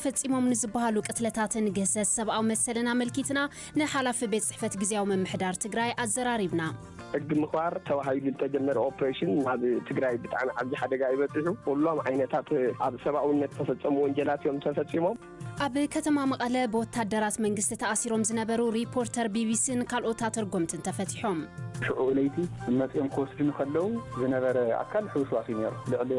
ተፈጺሞም ንዝበሃሉ ቅትለታትን ገሰስ ሰብአዊ መሰልና መልኪትና ንሓላፍ ቤት ጽሕፈት ግዚያዊ መምሕዳር ትግራይ አዘራሪብና ሕጊ ምኽባር ተባሂሉ ዝተጀመረ ኦፕሬሽን ናብ ትግራይ ብጣዕሚ ዓብዪ ሓደጋ ይበጽሑ ኩሎም ዓይነታት ኣብ ሰብአውነት ተፈጸሙ ወንጀላት እዮም ተፈጺሞም ኣብ ከተማ መቐለ በወታደራት መንግስቲ ተኣሲሮም ዝነበሩ ሪፖርተር ቢቢሲን ካልኦት ተርጎምትን ተፈቲሖም ሽዑ ለይቲ መጽኦም ክወስዱ ከለው ዝነበረ ኣካል ሕውስዋስ ነይሩ ልዕሊ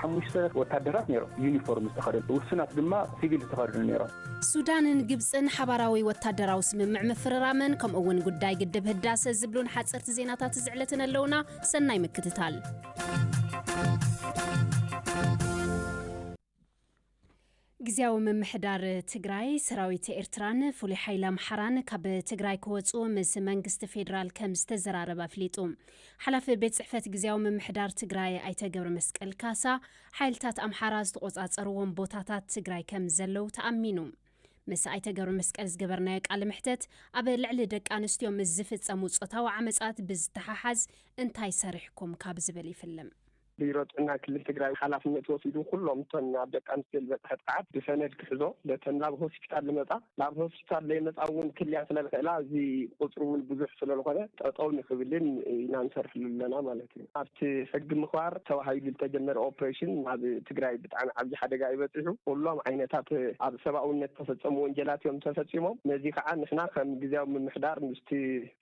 15 ወታደራት ነይሩ ዩኒፎርም ዝተኸደኑ ውስናት ድማ ሲቪል ዝተኸደኑ ነይሩ ሱዳንን ግብፅን ሓባራዊ ወታደራዊ ስምምዕ ምፍራራመን ከምኡውን ጉዳይ ግድብ ህዳሴ ዝብሉን ሓጸርቲ ዜናታት ዝዕለትን ኣለውና ሰናይ ምክትታል ግዚያዊ መምሕዳር ትግራይ ሰራዊት ኤርትራን ፍሉይ ሓይሊ ኣምሓራን ካብ ትግራይ ክወፁ ምስ መንግስቲ ፌደራል ከም ዝተዘራረበ ኣፍሊጡ ሓላፊ ቤት ጽሕፈት ግዚያዊ መምሕዳር ትግራይ ኣይተ ገብረ መስቀል ካሳ ሓይልታት ኣምሓራ ዝተቆጻጸርዎም ቦታታት ትግራይ ከም ዘለው ተኣሚኑ ምስ ኣይተ ገብረ መስቀል ዝገበርናዮ ቃለ ምሕተት ኣብ ልዕሊ ደቂ ኣንስትዮ ምስ ዝፍጸሙ ጾታዊ ዓመጻት ብዝተሓሓዝ እንታይ ሰሪሕኩም ካብ ዝብል ይፍለም ቢሮ ጥዕና ክልል ትግራይ ሓላፍነት ወሲዱ ኩሎም እቶም ኣብ ደቂ ኣንስትዮ ዝበፅሐ ጥቃዓት ብሰነድ ክሕዞ ለተን ናብ ሆስፒታል ልመጻ ናብ ሆስፒታል ለይመጻ እውን ክልያ ስለዝኽእላ እዚ ቁፅሩ እውን ብዙሕ ስለዝኾነ ጠጠው ንክብልን ኢና ንሰርሕ ዘለና ማለት እዩ ኣብቲ ሕጊ ምኽባር ተባሂሉ ዝተጀመረ ኦፕሬሽን ናብ ትግራይ ብጣዕሚ ዓብዪ ሓደጋ ይበጽሑ ኩሎም ዓይነታት ኣብ ሰብአውነት ተፈጸሙ ወንጀላት እዮም ተፈጺሞም ነዚ ከዓ ንሕና ከም ግዚያዊ ምምሕዳር ምስቲ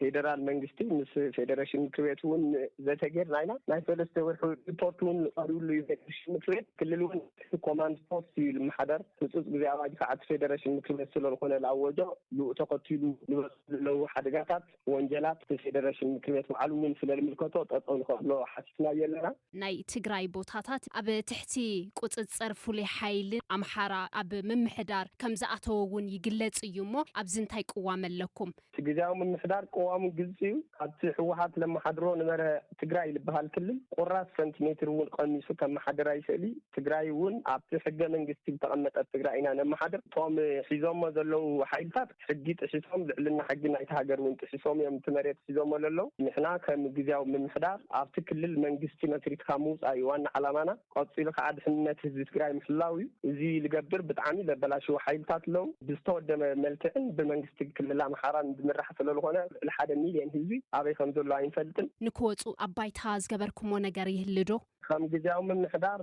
ፌደራል መንግስቲ ምስ ፌደሬሽን ምክር ቤት እውን ዘተጌርና ኢና ናይ ሰለስተ ወርሒ ሪፖርቱን ቀሪብሉ ፌደሬሽን ምክር ቤት ክልሉን ኮማንድ ፖስት ልምሓደር ህፁፅ ጊዜ ኣዋጅ ከዓ ፌደሬሽን ምክር ቤት ስለዝኾነ ላወጆ ልኡ ተኸቲሉ ንበፅ ዘለው ሓደጋታት ወንጀላት ፌደሬሽን ምክር ቤት ባዕሉ እውን ስለልምልከቶ ጠጠው ንኸብሎ ሓሲስና የለና ናይ ትግራይ ቦታታት ኣብ ትሕቲ ቁፅፅር ፍሉይ ሓይሊ ኣምሓራ ኣብ ምምሕዳር ከም ዝኣተወ እውን ይግለጽ እዩ እሞ ኣብዚ እንታይ ቅዋም ኣለኩም ግዚያዊ ምምሕዳር ቅዋሙ ግልጽ እዩ ኣብቲ ሕወሓት ለመሓድሮ ነበረ ትግራይ ዝበሃል ክልል ቁራስ ሴንቲሜትር እውን ቀኒሱ ከም ማሕደራ ይስእሊ ትግራይ እውን ኣብቲ ሕገ መንግስቲ ዝተቐመጠት ትግራይ ኢና ነመሓድር እቶም ሒዞሞ ዘለው ሓይልታት ሕጊ ጥሒሶም ልዕልና ሕጊ ናይቲ ሃገር እውን ጥሒሶም እዮም እቲ መሬት ሒዞሞ ዘለው ንሕና ከም ግዚያዊ ምምሕዳር ኣብቲ ክልል መንግስቲ መስሪትካ ምውፃእ እዩ ዋና ዓላማና ቀፂሉ ከዓ ድሕንነት ህዝቢ ትግራይ ምሕላው እዩ እዚ ዝገብር ብጣዕሚ ዘበላሽው ሓይልታት ኣለው ብዝተወደመ መልክዕን ብመንግስቲ ክልል ኣምሓራን ዝምራሕ ስለዝኾነ ልዕሊ 1 ሚልዮን ህዝቢ ኣበይ ከም ዘሎ ኣይንፈልጥን ንክወፁ ኣባይታ ዝገበርኩሞ ነገር ይህልዶ ከም ግዚያዊ ምምሕዳር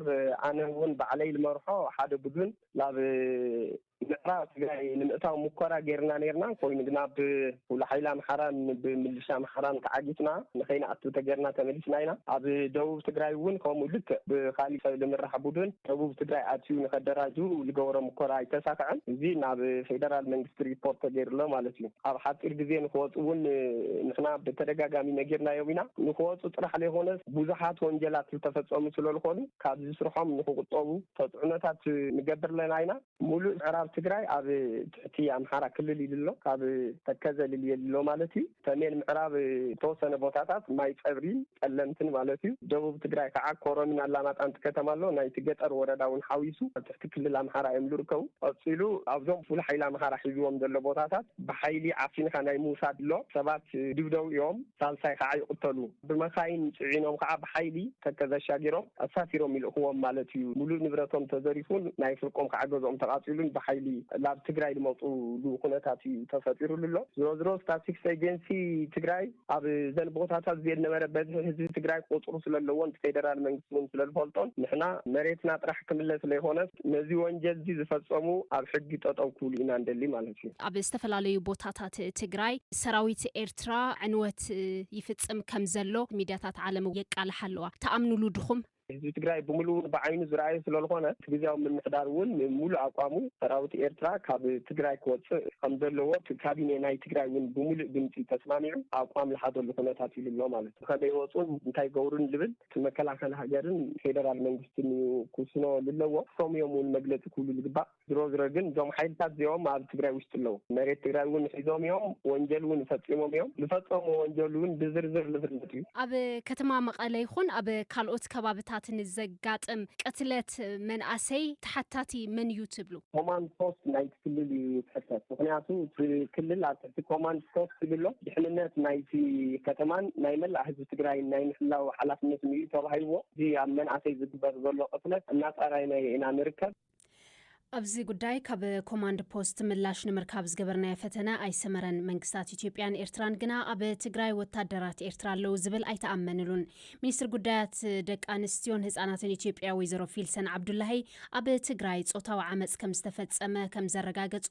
ኣነ እውን ባዕለይ ልመርሖ ሓደ ቡድን ናብ ምዕራብ ትግራይ ንምእታው ሙከራ ጌርና ነርና ኮይኑ ግና ብፍሉይ ሓይሊ ኣምሓራን ብምልሻ ኣምሓራን ተዓጊትና ንኸይንኣቱ ተገርና ተመሊስና ኢና ኣብ ደቡብ ትግራይ እውን ከምኡ ልክዕ ብካሊእ ሰብ ልምራሕ ቡድን ደቡብ ትግራይ ኣትዩ ንኸደራጁ ዝገበሮ ሙከራ ኣይተሳክዐን እዚ ናብ ፌደራል መንግስቲ ሪፖርት ተገይሩሎ ማለት እዩ ኣብ ሓፂር ግዜ ንክወፁ እውን ንሕና ብተደጋጋሚ ነጊርናዮም ኢና ንክወፁ ጥራሕ ዘይኮነስ ብዙሓት ወንጀላት ዝተፈፀሙ ስለዝኾኑ ካብ ዝስርሖም ንክቁጠቡ ተፅዕኖታት ንገብር ለና ኢና ሙሉእ ምዕራብ ትግራይ ኣብ ትሕቲ ኣምሓራ ክልል ይልሎ ካብ ተከዘ ልልየሎ ማለት እዩ ሰሜን ምዕራብ ተወሰነ ቦታታት ማይ ፀብሪን ጠለምትን ማለት እዩ ደቡብ ትግራይ ከዓ ኮረምን ኣላማጣን ከተማ ኣሎ ናይቲ ገጠር ወረዳ እውን ሓዊሱ ኣብ ትሕቲ ክልል ኣምሓራ እዮም ዝርከቡ ቀፂሉ ኣብዞም ፍሉይ ሓይሊ ኣምሓራ ሒዝዎም ዘሎ ቦታታት ብሓይሊ ዓፊንካ ናይ ምውሳድ ኣሎ ሰባት ድብደው እዮም ሳልሳይ ከዓ ይቁተሉ ብመካይን ፅዒኖም ከዓ ብሓይሊ ተከዘ ሻጊሮም ኣሳፊሮም ይልእኽዎም ማለት እዩ ሙሉእ ንብረቶም ተዘሪፉን ናይ ፍርቆም ከዓ ገዝኦም ተቃፂሉን ብሓይሊ ናብ ትግራይ ልመፁሉ ኩነታት እዩ ተፈጢሩሉ ኣሎ ዝሮ ስታቲስቲክስ ኤጀንሲ ትግራይ ኣብ ዘን ቦታታት ዝነበረ በዝሒ ህዝቢ ትግራይ ቁፅሩ ስለለዎን ፌደራል መንግስቲ እውን ስለዝፈልጦን ንሕና መሬትና ጥራሕ ክምለስ ዘይኮነስ ነዚ ወንጀል ዝፈፀሙ ኣብ ሕጊ ጠጠው ክብሉ ኢና እንደሊ ማለት እዩ ኣብ ዝተፈላለዩ ቦታታት ትግራይ ሰራዊት ኤርትራ ዕንወት ይፍፅም ከም ዘሎ ሚድያታት ዓለም የቃልሓ ኣለዋ ተኣምንሉ ድኹም ህዝቢ ትግራይ ብምሉእ ብዓይኑ ዝረኣዩ ስለዝኾነ ግዚያዊ ምምሕዳር እውን ሙሉእ ኣቋሙ ሰራዊት ኤርትራ ካብ ትግራይ ክወፅእ ከም ዘለዎ ካቢነ ናይ ትግራይ እውን ብምሉእ ድምፂ ተስማሚዑ ኣቋም ዝሓዘሉ ኩነታት ኢሉ ኣሎ ማለት እዩ ከመይ ወፁን እንታይ ገብሩን ዝብል እቲ መከላኸሊ ሃገርን ፌደራል መንግስትን ክውስኖ ዘለዎ ሰሙዮም እውን መግለፂ ክብሉ ዝግባእ ዝሮ ግን እዞም ሓይልታት እዚኦም ኣብ ትግራይ ውሽጢ ኣለዉ መሬት ትግራይ እውን ሒዞም እዮም ወንጀል እውን ፈፂሞም እዮም ዝፈፀሙ ወንጀል እውን ብዝርዝር ዝፍለጥ እዩ ኣብ ከተማ መቐለ ይኹን ኣብ ካልኦት ከባቢታት ንዘጋጥም ቅትለት መንኣሰይ ተሓታቲ መን እዩ ትብሉ ኮማንድ ፖስት ናይቲ ክልል እዩ ትሕተት ምክንያቱ ክልል ኣብ ትሕቲ ኮማንድ ፖስት ዝብሎ ድሕንነት ናይቲ ከተማን ናይ መላእ ህዝቢ ትግራይ ናይ ምሕላው ሓላፍነት እዩ ተባሂልዎ እዚ ኣብ መንኣሰይ ዝግበር ዘሎ ቅትለት እናፃራይና ኢና ንርከብ ኣብዚ ጉዳይ ካብ ኮማንድ ፖስት ምላሽ ንምርካብ ዝገበርናዮ ፈተነ ኣይሰመረን መንግስታት ኢትዮጵያን ኤርትራን ግና ኣብ ትግራይ ወታደራት ኤርትራ ኣለው ዝብል ኣይተኣመንሉን ሚኒስትር ጉዳያት ደቂ ኣንስትዮን ህፃናትን ኢትዮጵያ ወይዘሮ ፊልሰን ዓብዱላሂ ኣብ ትግራይ ጾታዊ ዓመፅ ከም ዝተፈጸመ ከም ዘረጋገጹ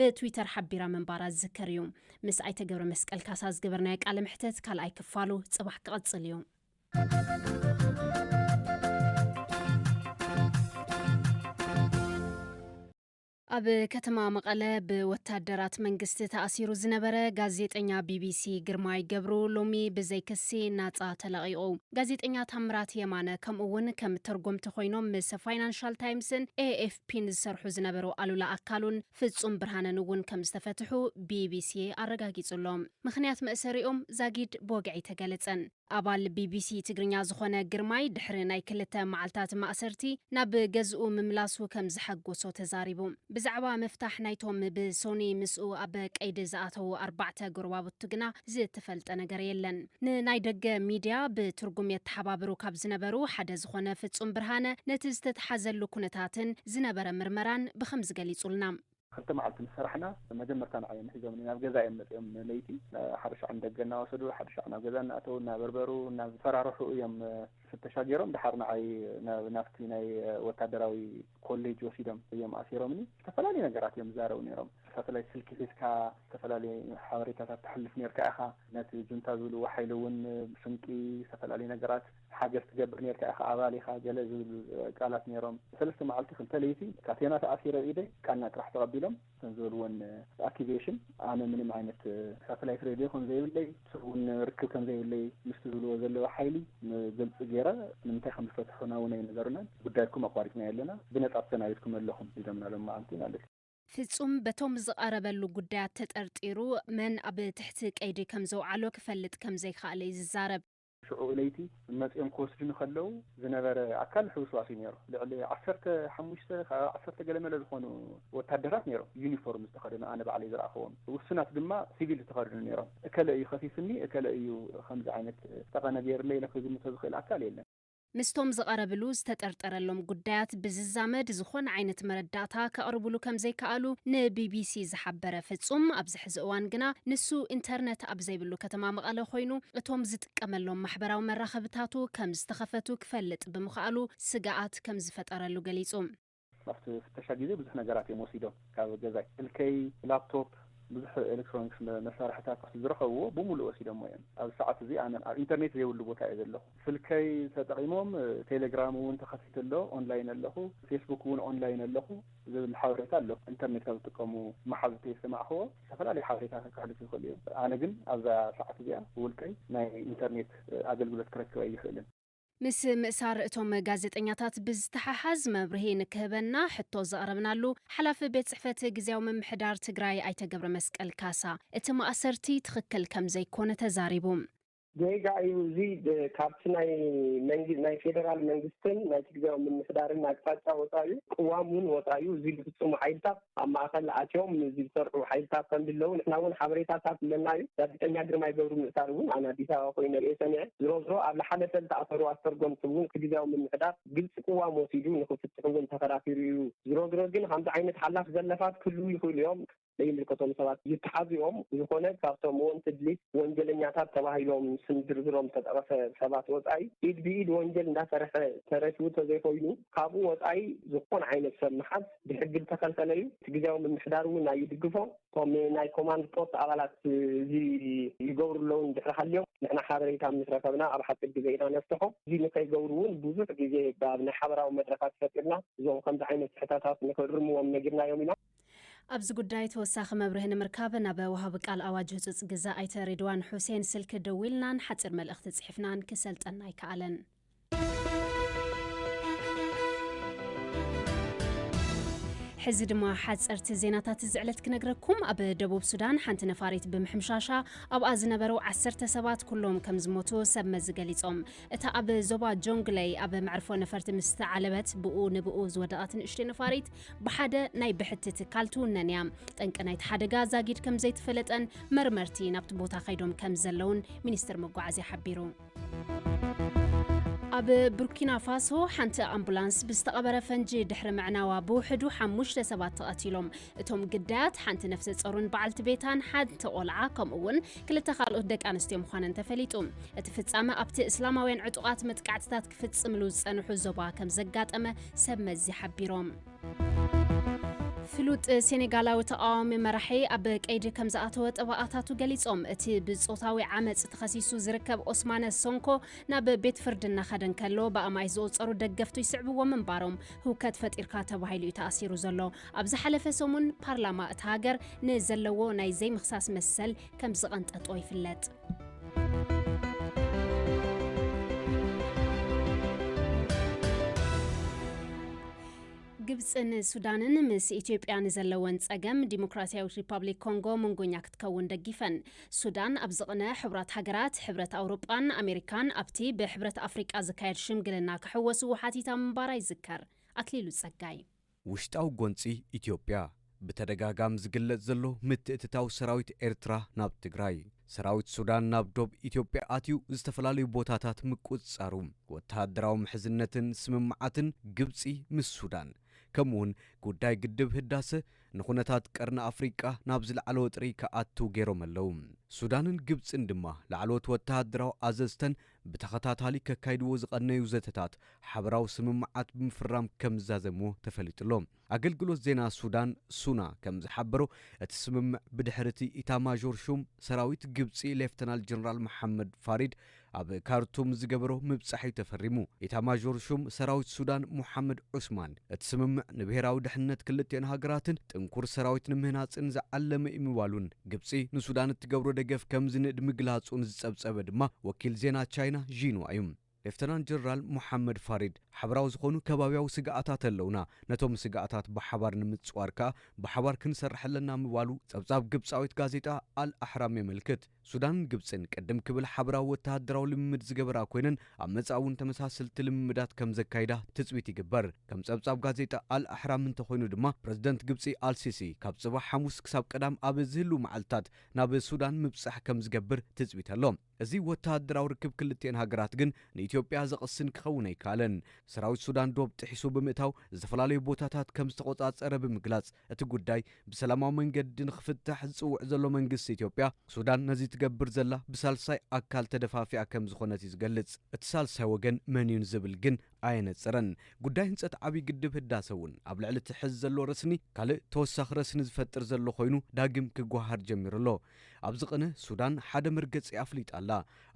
ብትዊተር ሓቢራ መንባራ ዝዝከር እዩ ምስ ኣይተ ገብረ መስቀል ካሳ ዝገበርናዮ ቃለ ምሕተት ካልኣይ ክፋሉ ጽባሕ ክቕጽል እዩ ኣብ ከተማ መቐለ ብወታደራት መንግስቲ ተኣሲሩ ዝነበረ ጋዜጠኛ ቢቢሲ ግርማይ ገብሩ ሎሚ ብዘይ ክሲ ናጻ ተለቂቑ ጋዜጠኛ ታምራት የማነ ከምኡውን ከም ተርጎምቲ ኮይኖም ምስ ፋይናንሻል ታይምስን ኤኤፍፒን ዝሰርሑ ዝነበሩ ኣሉላ ኣካሉን ፍጹም ብርሃነን እውን ከም ዝተፈትሑ ቢቢሲ ኣረጋጊጹሎም ምክንያት መእሰሪኦም ዛጊድ ብወግዒ ተገለጸን ኣባል ቢቢሲ ትግርኛ ዝኾነ ግርማይ ድሕሪ ናይ 2 መዓልታት ማእሰርቲ ናብ ገዝኡ ምምላሱ ከም ዝሐጎሶ ተዛሪቡ ብዛዕባ መፍታሕ ናይቶም ብሶኒ ምስኡ ኣብ ቀይዲ ዝኣተው 4 ጎረባብቱ ግና ዝተፈልጠ ነገር የለን ንናይ ደገ ሚድያ ብትርጉም የተሓባብሩ ካብ ዝነበሩ ሓደ ዝኾነ ፍጹም ብርሃነ ነቲ ዝተተሓዘሉ ኩነታትን ዝነበረ ምርመራን ብኸምዚ ገሊጹልና خلت معلت مسرحنا مجمرت أنا عين حجم من الجزاء يوم ليتي حرش عند الجنة وسدوا حرش عنا جزانا أتونا بربرو فرارحوا يوم في التشاجرهم بحرنا عي نفتينا وتدراوي كوليج وسيدم يوم أسيرمني تفلالي نجارات يوم زاروني رم تفلالي سلك فيسكا تفلالي حواريتها تحلف نيرك أخا نت جنتا زلو وحيلون سنكي تفلالي نجارات حاجة تجبر نيرك أخا عوالي خا جلز قالت نيرم ثلاث معلت خلت ليتي كاتينا تأثير إيدي كانت راح تقبلهم تنزلون أكتيفيشن أنا من معينة ساتلايت راديو كان زي اللي تسوون ركب كان زي اللي مستدلوا زلوا حيلي جلس جيرة من تخم فتحنا ونينزرنا بدايكم أقاربنا لنا بنتعطينا يدكم اللهم إذا من لما عمتين عليك ፍጹም በቶም ዝቐረበሉ ጉዳያት ተጠርጢሩ መን ኣብ ትሕቲ ቀይዲ ከም ዘውዓሎ ክፈልጥ ከም ዘይከኣለ ይዛረብ شعو ليتي المسئم كوسجن خلو زنبر أكل حوس واسي نيرو لعلي 10 قلمة لزخونو وتهدرات نيرو يونيفورم استخدمنا أنا بعلي زرع أخوهم والسنة دما سيفيل استخدمنا نيرو أكل أي خفيفني أكل أي 5 عينت تقنا دير ليلة خذ متزخيل أكل يلا مستوم ዝቐረብሉ ዝተጠርጠረሎም ጉዳያት ብዝዛመድ ዝኾነ ዓይነት መረዳእታ ከቕርብሉ ከም ዘይከኣሉ ንቢቢሲ ዝሓበረ ፍጹም ኣብዚ ሕዚ እዋን ግና ንሱ ኢንተርኔት ኣብ ዘይብሉ ከተማ መቐለ ኮይኑ እቶም ዝጥቀመሎም ማሕበራዊ መራኸብታቱ ከም ዝተኸፈቱ ክፈልጥ ብምኽኣሉ ስጋኣት ከም ዝፈጠረሉ ገሊጹ ኣብቲ ፍተሻ ግዜ ብዙሕ ነገራት እዮም ወሲዶም ካብ ገዛይ ስልከይ ላፕቶፕ ብዙሕ ኤሌክትሮኒክስ መሳርሕታት ዝረኸብዎ ብምሉእ ወሲዶም እዮም ኣብ ሰዓት እዚ ኣነ ኣብ ኢንተርኔት ዘይብሉ ቦታ እየ ዘለኹ ስልከይ ተጠቒሞም ቴሌግራም እውን ተኸፊትሎ ኦንላይን ኣለኹ ፌስቡክ እውን ኦንላይን ኣለኹ ዝብል ሓበሬታ ኣሎ ኢንተርኔት ካብ ዝጥቀሙ ማሓዝተ የሰማዕኽዎ ዝተፈላለዩ ሓበሬታታት ክሕልፍ ይኽእል እዮም ኣነ ግን ኣብዛ ሰዓት እዚኣ ውልቀይ ናይ ኢንተርኔት ኣገልግሎት ክረክብ ኣይኽእልን ምስ ምእሳር እቶም ጋዜጠኛታት ብዝተሓሓዝ መብርሂ ንክህበና ሕቶ ዘቕረብናሉ ሓላፊ ቤት ጽሕፈት ጊዜያዊ ምምሕዳር ትግራይ ኣይተ ገብረ መስቀል ካሳ እቲ ማእሰርቲ ትኽክል ከም ዘይኮነ ተዛሪቡ ዜጋ እዩ እዚ ካብቲ ናይ ፌደራል መንግስትን ናይ ጊዜያዊ ምምሕዳርን ኣቅጣጫ ወፃዩ ቅዋሙን ወፃዩ እዚ ዝፍፅሙ ሓይልታት ኣብ ማእኸል ኣትዮም እዚ ዝሰርሑ ሓይልታት ከም ዘለዉ ንሕና እውን ሓበሬታታት ኣለና እዩ ጋዜጠኛ ግርማይ ገብሩ ምእሳር እውን ኣነ ኣዲስ ኣበባ ኮይነ ሪአ ሰሚዐ ዝሮ ኣብ ዝሓለፈ ዝተኣሰሩ ኣስተርጎምቲ እውን ጊዜያዊ ምምሕዳር ግልፂ ቅዋም ወሲዱ ንክፍትሕ እውን ተኸራፊሩ እዩ ዝሮ ግን ከምዚ ዓይነት ሓላፍ ዘለፋት ክህልው ይኽእሉ እዮም ለይምልከቶም ሰባት ይተሓዚኦም ዝኾነ ካብቶም ወንጀል ወንጀለኛታት ተባሂሎም ስም ዝርዝሮም ተጠቐሰ ሰባት ወፃኢ ኢድ ብኢድ ወንጀል እንዳሰርሐ ተረፊኡ ተዘይኮይኑ ካብኡ ወፃኢ ዝኾነ ዓይነት ሰብ መሓዝ ብሕጊ ተኸልከለ እዩ ጊዜያዊ ምምሕዳር እውን ናይ ይድግፎ እቶም ናይ ኮማንድ ፖስት ኣባላት እዚ ይገብሩለውን ድሕሪ ሃልዮም ንሕና ሓበሬታ ምስ ረከብና ኣብ ሓፂር ግዜ ኢና ነፍትሖ እዚ ንከይገብሩ እውን ብዙሕ ግዜ ኣብ ናይ ሓበራዊ መድረካት ፈጢርና እዞም ከምዚ ዓይነት ስሕተታት ንክርምዎም ነጊርናዮም ኢና ኣብዚ ጉዳይ ተወሳኺ መብርሂ ንምርካብ ናብ ወሃቢ ቃል ኣዋጅ ህፁፅ ግዛ ኣይተ ሬድዋን ሁሴን ስልኪ ደዊልናን ሓፂር መልእኽቲ ፅሒፍናን ክሰልጠና ኣይከኣለን ሕዚ ድማ ሓፀርቲ ዜናታት ዝዕለት ክነግረኩም ኣብ ደቡብ ሱዳን ሓንቲ ነፋሪት ብምሕምሻሻ ኣብኣ ዝነበሩ 10 ሰባት ኩሎም ከም ዝሞቱ ሰብ መዚ ገሊፆም እታ ኣብ ዞባ ጆንግለይ ኣብ መዕርፎ ነፈርቲ ምስ ተዓለበት ብኡ ንብኡ ዝወደቐት ንእሽተይ ነፋሪት ብሓደ ናይ ብሕቲ ትካል ትውነን እያ ጠንቂ ናይቲ ሓደጋ ዛጊድ ከም ዘይተፈለጠን መርመርቲ ናብቲ ቦታ ከይዶም ከም ዘለውን ሚኒስትር መጓዓዝያ ሓቢሩ أب بوركينا فاسو حنت أمبولانس بستقبر فنجي دحر معنا بوحدو حموش لسبات تقاتلهم اتهم قدات حنت نفس تصورون بعلت بيتان حد تقولعاكم أون كل تخالق دك أنستي مخانا تفليتهم اتفتسامة أبت إسلاموين عطوقات متقعدتات كفتس ملوز أنحو الزبا كم زقات أما سب مزي حبيروم فلوت سينيغالاوي تقاومي مرحي أب قيد كم زأتو طبقاتاتو غليصوم اتي بصوتاوي عمص تخسيسو زركب عثمان سونكو ناب بيت فردنا خدن كلو بأماي زوصرو دغفتو يسعبو منباروم هوكت فطيركا تبايلو يتاثيرو زلو ابز حلفه سمون بارلاما اتهاجر نزلوو ناي زي مخصاص مسل كم زقنططو يفلط ግብፅን ሱዳንን ምስ ኢትዮጵያ ንዘለወን ጸገም ዲሞክራሲያዊት ሪፐብሊክ ኮንጎ መንጎኛ ክትከውን ደግፈን ሱዳን ኣብ ዝቕነ ሕብረት ሃገራት ሕብረት ኣውሮጳን ኣሜሪካን ኣብቲ ብሕብረት ኣፍሪቃ ዝካየድ ሽምግልና ክሕወሱ ሓቲታ ምንባራ ይዝከር ኣክሊሉ ጸጋይ ውሽጣው ጎንፂ ኢትዮጵያ በተደጋጋም ዝግለጽ ዘሎ ምትእትታው ሰራዊት ኤርትራ ናብ ትግራይ ሰራዊት ሱዳን ናብ ዶብ ኢትዮጵያ ኣትዩ ዝተፈላለዩ ቦታታት ምቁጽጻሩ ወታደራዊ ምሕዝነትን ስምምዓትን ግብፂ ምስ ሱዳን كمون ጉዳይ ግድብ ህዳሰ ንኹነታት ቀርና አፍሪቃ ናብ ዝለዓለ ወጥሪ ከኣቱ ገይሮም ኣለዉ ሱዳንን ግብፅን ድማ ለዓሎት ወታደራዊ ኣዘዝተን ብተኸታታሊ ከካይድዎ ዝቐነዩ ዘተታት ሓበራዊ ስምምዓት ብምፍራም ከም ዝዛዘሙ ተፈሊጡሎም ኣገልግሎት ዜና ሱዳን ሱና ከም ዝሓበሮ እቲ ስምምዕ ብድሕርቲ ኢታማዦር ሹም ሰራዊት ግብፂ ሌፍተናል ጀነራል መሐመድ ፋሪድ ኣብ ካርቱም ዝገበሮ ምብጻሕይ ተፈሪሙ ኢታማዦር ሹም ሰራዊት ሱዳን ሙሐመድ ዑስማን እቲ ስምምዕ ንብሔራዊ ድሕነት ክልቴን ሃገራትን ጥንኩር ሰራዊት ንምህናጽን ዝዓለመ ይምባሉን ግብፂ ንሱዳን እትገብሮ ደገፍ ከም ዝንእድ ምግላጹን ዝጸብጸበ ድማ ወኪል ዜና ቻይና ዢንዋ እዩ ሌፍተናንት ጀነራል ሙሐመድ ፋሪድ ሓበራዊ ዝኾኑ ከባቢያዊ ስጋኣታት ኣለውና ነቶም ስጋኣታት ብሓባር ንምጽዋርካ ብሓባር ክንሰርሐለና ምባሉ ጸብጻብ ግብፃዊት ጋዜጣ አልአሕራም የመልክት ሱዳንን ግብፅን ቀደም ክብል ሓበራዊ ወታደራዊ ልምምድ ዝገበራ ኮይነን ኣብ መጻውን ተመሳሰልቲ ልምምዳት ከም ዘካይዳ ትጽቢት ይግበር ከም ጸብጻብ ጋዜጣ አልአሕራም እንተኾይኑ ድማ ፕሬዝዳንት ግብፂ አልሲሲ ካብ ጽባሕ ሐሙስ ክሳብ ቀዳም ኣብ ዝህሉ መዓልታት ናብ ሱዳን ምብጻሕ ከም ዝገብር ትጽቢት ኣሎ እዚ ወታደራዊ ርክብ ክልቴን ሃገራት ግን ንኢትዮጵያ ዘቕስን ክኸውን ኣይካለን ሰራዊት ሱዳን ዶብ ጥሒሱ ብምእታው ዝተፈላለዩ ቦታታት ከም ዝተቆጻጸረ ብምግላጽ እቲ ጉዳይ ብሰላማዊ መንገዲ ንኽፍታሕ ዝጽውዕ ዘሎ መንግስቲ ኢትዮጵያ ሱዳን ነዚ ትገብር ዘላ ብሳልሳይ ኣካል ተደፋፊኣ ከም ዝኾነት ይዝገልጽ እቲ ሳልሳይ ወገን መንዩን ዝብል ግን ኣየነጽረን ጉዳይ ህንጸት ዓብይ ግድብ ህዳሰውን ኣብ ልዕሊ ትሕዝ ዘሎ ረስኒ ካልእ ተወሳኺ ረስኒ ዝፈጥር ዘሎ ኮይኑ ዳግም ክጓሃር ጀሚሩሎ ኣብ ዝቕነ ሱዳን ሓደ መርገጺ ኣፍሊጣላ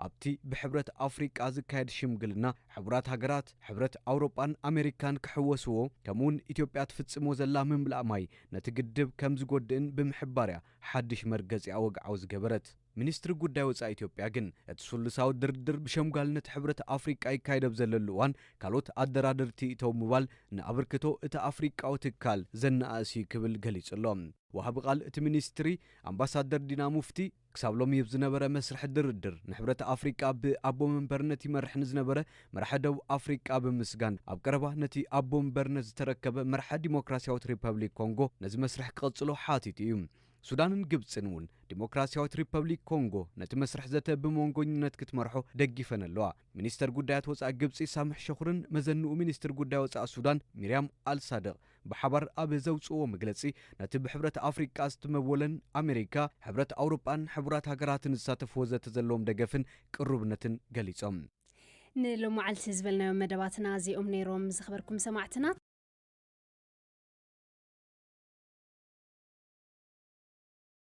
ኣብቲ ብሕብረት ኣፍሪቃ ዝካየድ ሽምግልና ሕብራት ሃገራት ሕብረት ኣውሮጳን ኣሜሪካን ክሕወስዎ ከምውን ኢትዮጵያ ትፍጽሞ ዘላ ምምላእ ማይ ነቲ ግድብ ከም ዝጎድእን ብምሕባርያ ሓድሽ መርገጺ ኣወግዓው ዝገበረት ሚኒስትሪ ጉዳይ ወጻኢ ኢትዮጵያ ግን እቲ ስሉሳዊ ድርድር ብሸምጋልነት ሕብረት ኣፍሪቃ ይካየድ ዘለሉ እዋን ካልኦት ኣደራደርቲ እቶም ምባል ንኣበርክቶ እቲ ኣፍሪቃዊ ትካል ዘነኣሲ ክብል ገሊጹሎም ወሃቢ ቃል እቲ ሚኒስትሪ ኣምባሳደር ዲና ሙፍቲ ክሳብ ሎሚ ዝነበረ መስርሕ ድርድር ንሕብረት ኣፍሪቃ ብኣቦ መንበርነት ይመርሕ ንዝነበረ መርሐ ደቡብ ኣፍሪቃ ብምስጋን ኣብ ቀረባ ነቲ ኣቦ መንበርነት ዝተረከበ መርሐ ዲሞክራሲያዊት ሪፐብሊክ ኮንጎ ነዚ መስርሕ ክቐጽሎ ሓቲት እዩ ሱዳንን ግብፅን እውን ዲሞክራሲያዊት ሪፐብሊክ ኮንጎ ነቲ መስርሕ ዘተ ብመንጎኝነት ክትመርሖ ደግፈን ኣለዋ ሚኒስተር ጉዳያት ወጻኢ ግብፂ ሳምሕ ሸኹርን መዘንኡ ሚኒስትር ጉዳይ ወጻኢ ሱዳን ሚርያም አልሳድቅ ብሓባር ኣብ ዘውፅዎ መግለጺ ነቲ ብሕብረት ኣፍሪቃ ዝተመወለን ኣሜሪካ ሕብረት ኣውሮጳን ሕብራት ሃገራትን ዝሳተፍዎ ዘተ ዘለዎም ደገፍን ቅሩብነትን ገሊጾም ንሎማዓልቲ ዝበልናዮ መደባትና እዚኦም ነይሮም ዝኽበርኩም ሰማዕትና